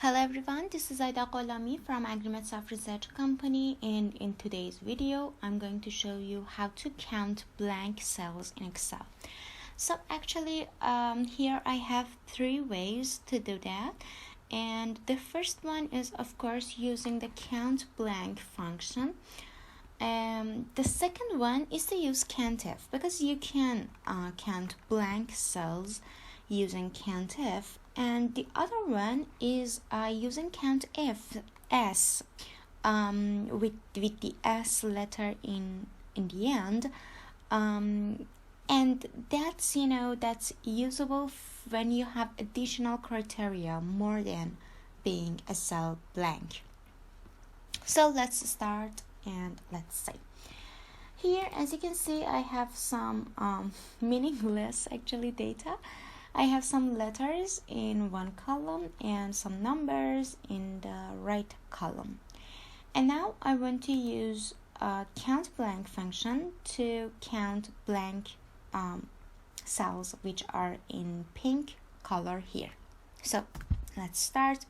Hello everyone, this is Aida Gholami from Agreement Self Research Company, and in today's video I'm going to show you how to count blank cells in Excel. So actually here I have three ways to do that, and the first one is of course using the COUNTBlank function. The second one is to use COUNTIF, because you can count blank cells using COUNTIF, and the other one is using COUNTIFs with the S letter in the end, and that's usable when you have additional criteria more than being a cell blank. So let's start and let's see. Here, as you can see, I have some meaningless actually data. I have some letters in one column and some numbers in the right column. And now I want to use a COUNTBlank function to count blank cells which are in pink color here. So let's start.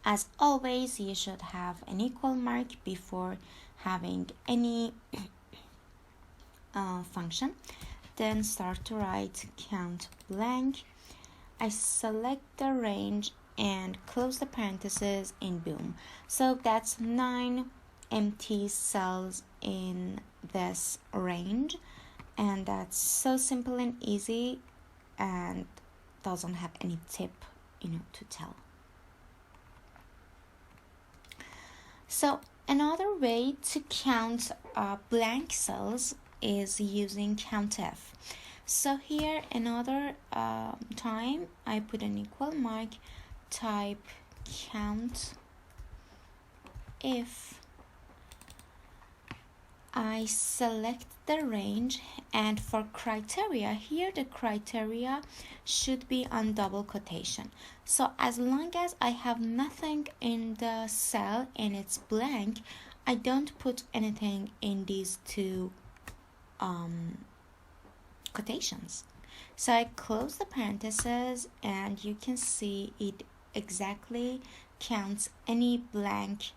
As always, you should have an equal mark before having any function. Then start to write COUNTBlank. I select the range and close the parentheses and boom. So that's 9 empty cells in this range, and that's so simple and easy and doesn't have any tip to tell. So another way to count blank cells is using COUNTIF. So here another time I put an equal mark, type COUNTIF. I select the range, and for criteria, here the criteria should be on double quotation. So as long as I have nothing in the cell and it's blank, I don't put anything in these two quotations. So I close the parentheses, and you can see it exactly counts any blank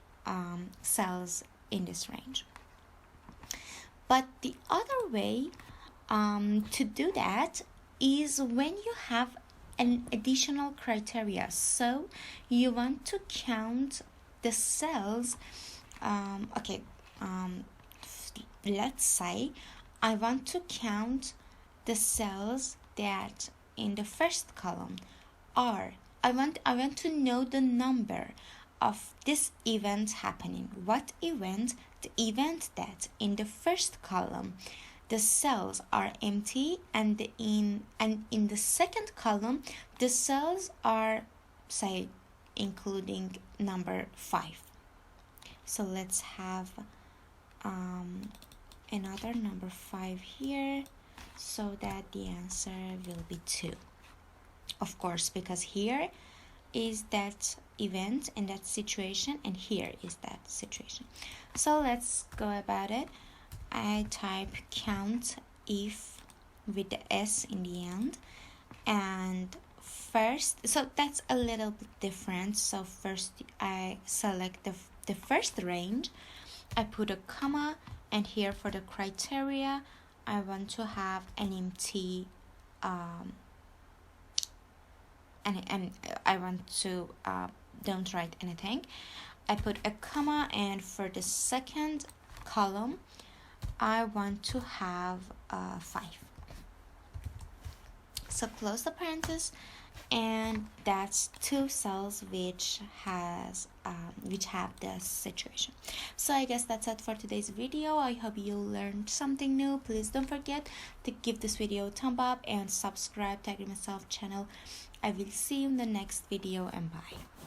cells in this range. But the other way to do that is when you have an additional criteria. So you want to count the cells. Let's say I want to count the cells that in the first column are. I want to know the number of this event happening. What event? The event that in the first column the cells are empty, and in the second column the cells are, say, including number 5. So let's have another number 5 here, so that the answer will be 2. Of course, because here is that event and that situation, and here is that situation. So let's go about it. I type COUNTIF with the S in the end, and first, so that's a little bit different. So first I select the first range, I put a comma, and here for the criteria I want to have an empty and I want to don't write anything. I put a comma, and for the second column I want to have 5. So close the parenthesis, and that's 2 cells which have this situation. So I guess that's it for today's video. I hope you learned something new. Please don't forget to give this video a thumb up and subscribe to Agreement Self channel. I will see you in the next video, and bye.